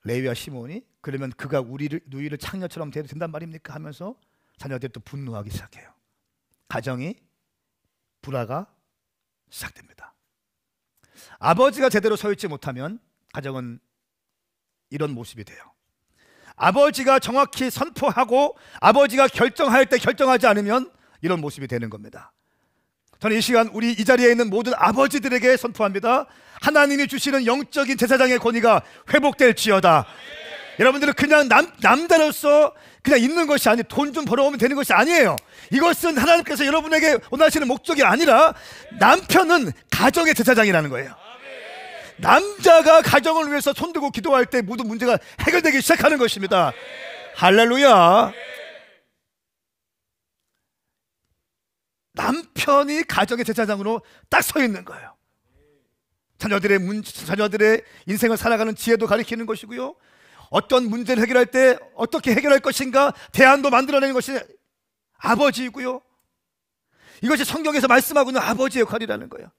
레위와 시몬이 그러면 그가 누이를 창녀처럼 대해도 된단 말입니까? 하면서 자녀들이 또 분노하기 시작해요. 가정이 불화가 시작됩니다. 아버지가 제대로 서 있지 못하면 가정은 이런 모습이 돼요. 아버지가 정확히 선포하고 아버지가 결정할 때 결정하지 않으면 이런 모습이 되는 겁니다. 저는 이 시간 우리 이 자리에 있는 모든 아버지들에게 선포합니다. 하나님이 주시는 영적인 제사장의 권위가 회복될지어다. 여러분들은 그냥 남자로서 그냥 있는 것이 아니, 돈 좀 벌어오면 되는 것이 아니에요. 이것은 하나님께서 여러분에게 원하시는 목적이 아니라 남편은 가정의 제사장이라는 거예요. 남자가 가정을 위해서 손들고 기도할 때 모든 문제가 해결되기 시작하는 것입니다. 할렐루야. 남편이 가정의 제사장으로 딱 서 있는 거예요. 자녀들의 인생을 살아가는 지혜도 가리키는 것이고요, 어떤 문제를 해결할 때 어떻게 해결할 것인가 대안도 만들어내는 것이 아버지이고요, 이것이 성경에서 말씀하고 있는 아버지의 역할이라는 거예요.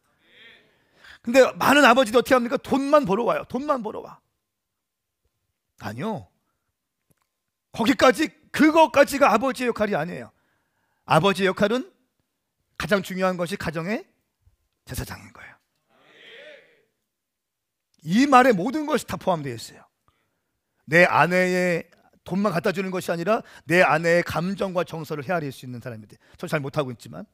근데 많은 아버지도 어떻게 합니까? 돈만 벌어와요. 돈만 벌어와. 아니요, 그거까지가 아버지의 역할이 아니에요. 아버지의 역할은 가장 중요한 것이 가정의 제사장인 거예요. 이 말에 모든 것이 다 포함되어 있어요. 내 아내의 돈만 갖다 주는 것이 아니라 내 아내의 감정과 정서를 헤아릴 수 있는 사람인데, 저 잘 못하고 있지만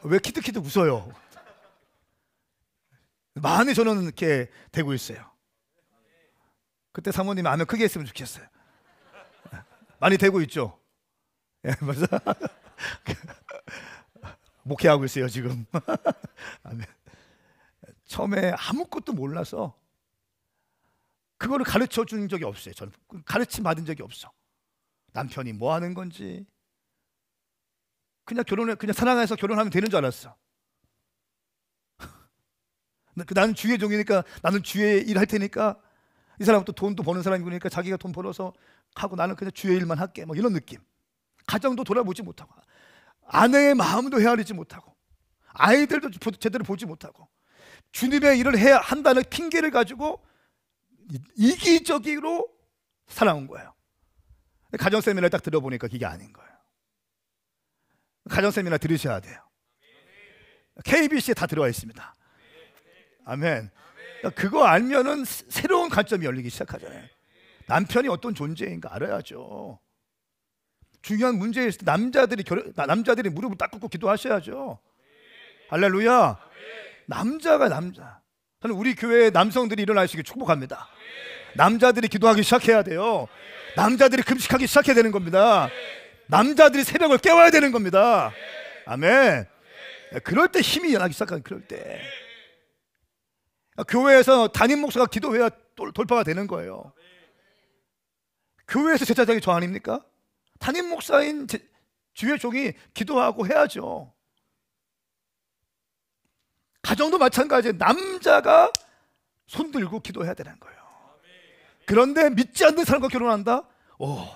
왜 키득키득 웃어요? 많이 저는 이렇게 되고 있어요. 그때 사모님이 아멘 크게 했으면 좋겠어요. 많이 되고 있죠? 예, 맞아. 목회하고 있어요 지금. 처음에 아무것도 몰라서 그거를 가르쳐 준 적이 없어요. 저는 가르침 받은 적이 없어. 남편이 뭐 하는 건지, 그냥 사랑해서 결혼하면 되는 줄 알았어. 나는 주의 종이니까, 나는 주의 일 할 테니까, 이 사람은 또 돈도 버는 사람이니까 자기가 돈 벌어서 하고 나는 그냥 주의 일만 할게, 뭐 이런 느낌. 가정도 돌아보지 못하고, 아내의 마음도 헤아리지 못하고, 아이들도 제대로 보지 못하고, 주님의 일을 해야 한다는 핑계를 가지고 이기적으로 살아온 거예요. 가정 세미나를 딱 들어보니까 그게 아닌 거예요. 가정 세미나 들으셔야 돼요. KBC에 다 들어와 있습니다. 아멘. 그거 알면은 새로운 관점이 열리기 시작하잖아요. 남편이 어떤 존재인가 알아야죠. 중요한 문제에 있을 때 남자들이 무릎을 딱 꿇고 기도하셔야죠. 할렐루야. 남자. 저는 우리 교회 남성들이 일어나시길 축복합니다. 남자들이 기도하기 시작해야 돼요. 남자들이 금식하기 시작해야 되는 겁니다. 남자들이 새벽을 깨워야 되는 겁니다. 아멘. 그럴 때 힘이 나기 시작하는, 그럴 때 교회에서 담임 목사가 기도해야 돌파가 되는 거예요. 교회에서 제사장이 저 아닙니까? 담임 목사인 주의 종이 기도하고 해야죠. 가정도 마찬가지예요. 남자가 손들고 기도해야 되는 거예요. 그런데 믿지 않는 사람과 결혼한다?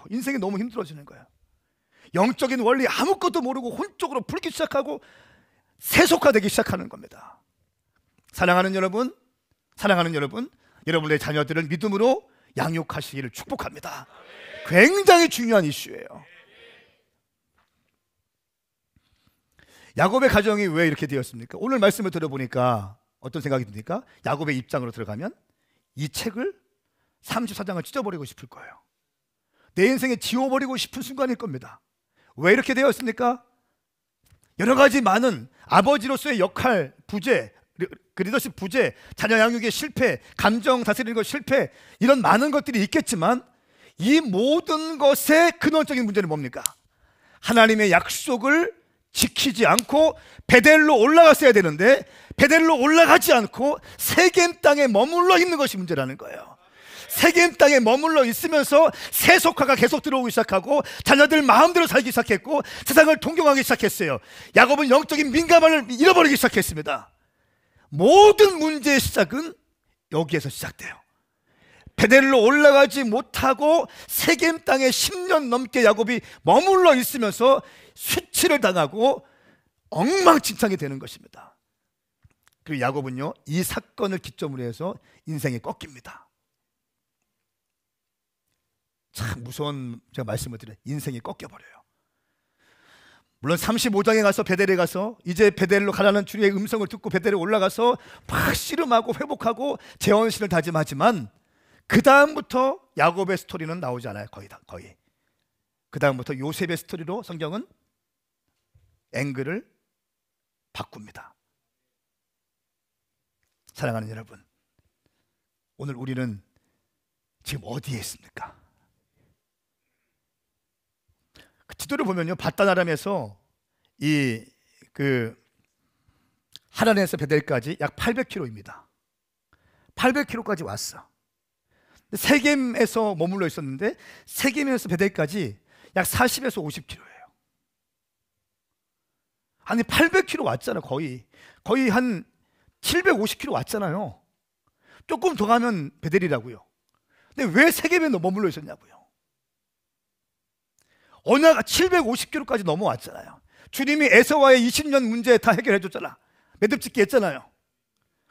인생이 너무 힘들어지는 거예요. 영적인 원리 아무것도 모르고 혼쪽으로 풀기 시작하고 세속화되기 시작하는 겁니다. 사랑하는 여러분, 여러분의 자녀들을 믿음으로 양육하시기를 축복합니다. 굉장히 중요한 이슈예요. 야곱의 가정이 왜 이렇게 되었습니까? 오늘 말씀을 들어보니까 어떤 생각이 듭니까? 야곱의 입장으로 들어가면 이 책을 34장을 찢어버리고 싶을 거예요. 내 인생에 지워버리고 싶은 순간일 겁니다. 왜 이렇게 되었습니까? 여러 가지 많은 아버지로서의 역할, 부재, 리더십 부재, 자녀 양육의 실패, 감정 다스리는 것 실패, 이런 많은 것들이 있겠지만 이 모든 것의 근원적인 문제는 뭡니까? 하나님의 약속을 지키지 않고 베델로 올라갔어야 되는데 베델로 올라가지 않고 세겜 땅에 머물러 있는 것이 문제라는 거예요. 세겜 땅에 머물러 있으면서 세속화가 계속 들어오기 시작하고 자녀들 마음대로 살기 시작했고 세상을 동경하기 시작했어요. 야곱은 영적인 민감함을 잃어버리기 시작했습니다. 모든 문제의 시작은 여기에서 시작돼요. 베델로 올라가지 못하고 세겜 땅에 10년 넘게 야곱이 머물러 있으면서 수치를 당하고 엉망진창이 되는 것입니다. 그리고 야곱은요, 이 사건을 기점으로 해서 인생이 꺾입니다. 참 무서운, 제가 말씀을 드려요. 인생이 꺾여버려요. 물론 35장에 가서 베델에 가서 이제 베델로 가라는 주의 음성을 듣고 베델에 올라가서 막 씨름하고 회복하고 재혼신을 다짐하지만 그 다음부터 야곱의 스토리는 나오지 않아요. 거의. 그 다음부터 요셉의 스토리로 성경은 앵글을 바꿉니다. 사랑하는 여러분, 오늘 우리는 지금 어디에 있습니까? 그 지도를 보면요, 바단 아람에서 하란에서 베델까지 약 800km입니다. 800km까지 왔어. 세겜에서 머물러 있었는데 세겜에서 베델까지 약 40에서 50km예요. 아니 800km 왔잖아. 거의 한 750km 왔잖아요. 조금 더 가면 베델이라고요. 근데 왜 세겜에 머물러 있었냐고요. 언어가 750km까지 넘어왔잖아요. 주님이 에서와의 20년 문제 다 해결해 줬잖아. 매듭짓기 했잖아요.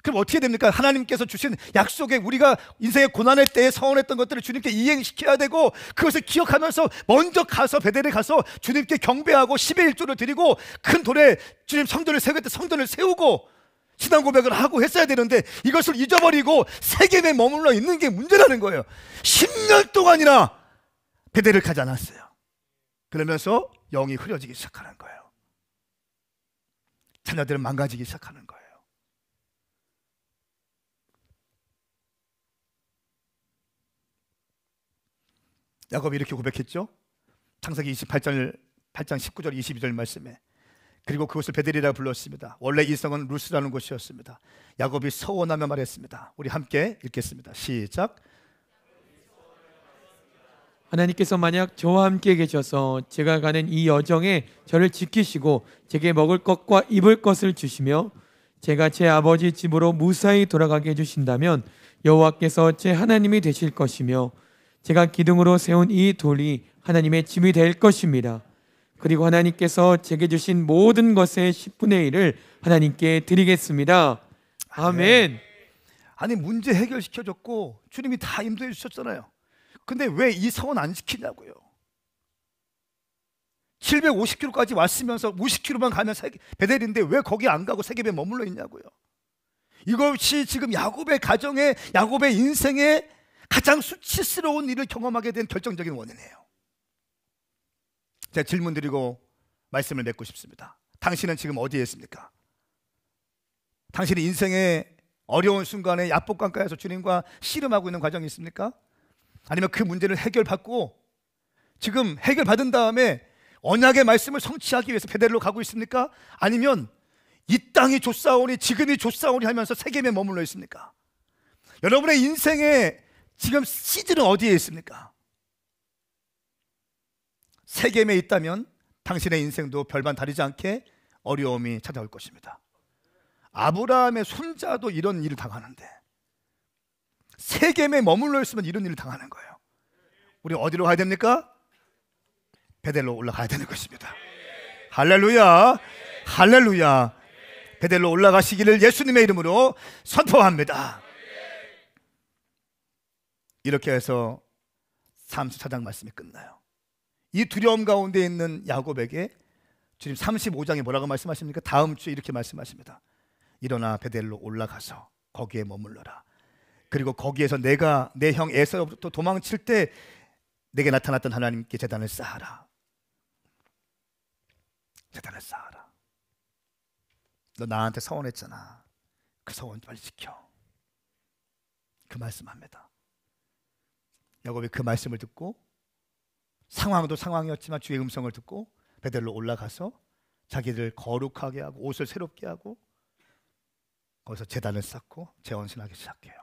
그럼 어떻게 됩니까? 하나님께서 주신 약속에 우리가 인생의 고난의 때에 서원했던 것들을 주님께 이행시켜야 되고 그것을 기억하면서 먼저 가서 베델에 가서 주님께 경배하고 10의 1조를 드리고 큰 돌에 주님 성전을 세울 때 성전을 세우고 신앙 고백을 하고 했어야 되는데 이것을 잊어버리고 세겜에 머물러 있는 게 문제라는 거예요. 10년 동안이나 베델을 가지 않았어요. 그러면서 영이 흐려지기 시작하는 거예요. 자녀들은 망가지기 시작하는 거예요. 야곱이 이렇게 고백했죠. 창세기 8장 19절 22절 말씀에 그리고 그곳을 베델이라 불렀습니다. 원래 이 성은 루스라는 곳이었습니다. 야곱이 서원하며 말했습니다. 우리 함께 읽겠습니다. 시작. 하나님께서 만약 저와 함께 계셔서 제가 가는 이 여정에 저를 지키시고 제게 먹을 것과 입을 것을 주시며 제가 제 아버지 집으로 무사히 돌아가게 해주신다면 여호와께서 제 하나님이 되실 것이며 제가 기둥으로 세운 이 돌이 하나님의 집이 될 것입니다. 그리고 하나님께서 제게 주신 모든 것의 10분의 1을 하나님께 드리겠습니다. 아멘. 아니 문제 해결시켜줬고 주님이 다 인도해 주셨잖아요. 근데 왜 이 서원 안 지키냐고요. 750km까지 왔으면서 50km만 가면 베델인데 왜 거기 안 가고 세겜에 머물러 있냐고요. 이것이 지금 야곱의 가정에, 야곱의 인생에 가장 수치스러운 일을 경험하게 된 결정적인 원인이에요. 제가 질문 드리고 말씀을 맺고 싶습니다. 당신은 지금 어디에 있습니까? 당신의 인생의 어려운 순간에 야복강가에서 주님과 씨름하고 있는 과정이 있습니까? 아니면 그 문제를 해결받고 지금 해결받은 다음에 언약의 말씀을 성취하기 위해서 베델로 가고 있습니까? 아니면 이 땅이 좋사오니 지금이 좋사오니 하면서 세겜에 머물러 있습니까? 여러분의 인생의 지금 시즌은 어디에 있습니까? 세겜에 있다면 당신의 인생도 별반 다르지 않게 어려움이 찾아올 것입니다. 아브라함의 손자도 이런 일을 당하는데 세겜에 머물러 있으면 이런 일을 당하는 거예요. 우리 어디로 가야 됩니까? 베델로 올라가야 되는 것입니다. 할렐루야, 할렐루야. 베델로 올라가시기를 예수님의 이름으로 선포합니다. 이렇게 해서 34장 말씀이 끝나요. 이 두려움 가운데 있는 야곱에게 주님 35장에 뭐라고 말씀하십니까? 다음 주에 이렇게 말씀하십니다. 일어나 베델로 올라가서 거기에 머물러라. 그리고 거기에서 내가 내 형 에서로부터 도망칠 때 내게 나타났던 하나님께 제단을 쌓아라. 제단을 쌓아라. 너 나한테 서원했잖아. 그 서원 빨리 지켜. 그 말씀합니다. 야곱이 그 말씀을 듣고 상황도 상황이었지만 주의 음성을 듣고 베델로 올라가서 자기를 거룩하게 하고 옷을 새롭게 하고 거기서 제단을 쌓고 재헌신하기 시작해요.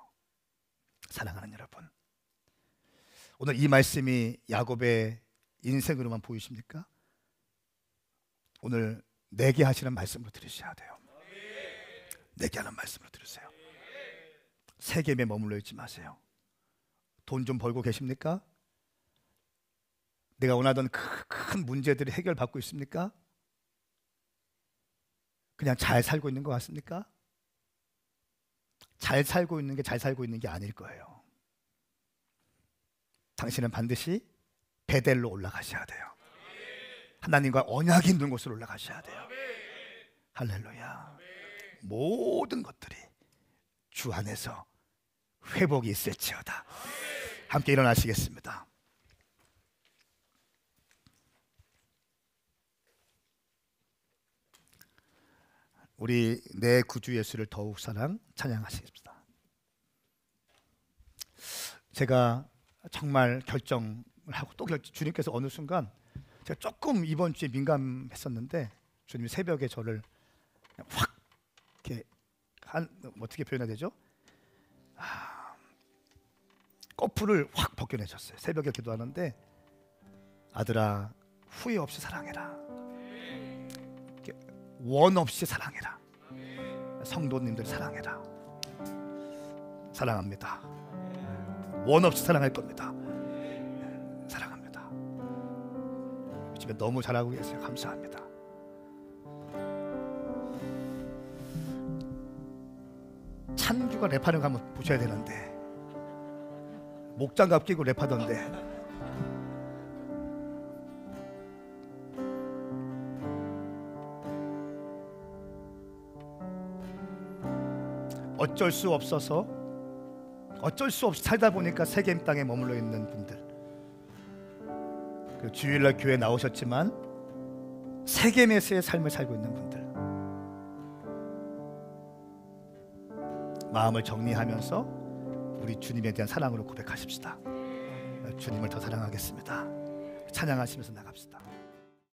사랑하는 여러분, 오늘 이 말씀이 야곱의 인생으로만 보이십니까? 오늘 내게 하시는 말씀으로 들으셔야 돼요. 내게 하는 말씀으로 들으세요. 세겜에 머물러 있지 마세요. 돈 좀 벌고 계십니까? 내가 원하던 큰 문제들이 해결받고 있습니까? 그냥 잘 살고 있는 것 같습니까? 잘 살고 있는 게 잘 살고 있는 게 아닐 거예요. 당신은 반드시 베델로 올라가셔야 돼요. 하나님과 언약이 있는 곳으로 올라가셔야 돼요. 할렐루야. 모든 것들이 주 안에서 회복이 있을지어다. 함께 일어나시겠습니다. 우리 내 구주 예수를 더욱 사랑 찬양하시겠습니다. 제가 정말 결정을 하고 또 주님께서 어느 순간 제가 조금 이번 주에 민감했었는데 주님이 새벽에 저를 확 이렇게 어떻게 표현해야 되죠? 꺼풀을 확 벗겨내셨어요. 새벽에 기도하는데 아들아 후회 없이 사랑해라. 원 없이 사랑해라. 성도님들 사랑해라. 사랑합니다. 원 없이 사랑할 겁니다. 사랑합니다. 집에 너무 잘하고 계세요. 감사합니다. 찬규가 랩하는 거 한번 보셔야 되는데 목장갑 끼고 랩하던데 어쩔 수 없이 살다 보니까 세겜 땅에 머물러 있는 분들, 그리고 주일날 교회 나오셨지만 세겜에서의 삶을 살고 있는 분들, 마음을 정리하면서 우리 주님에 대한 사랑으로 고백하십시다. 주님을 더 사랑하겠습니다. 찬양하시면서 나갑시다.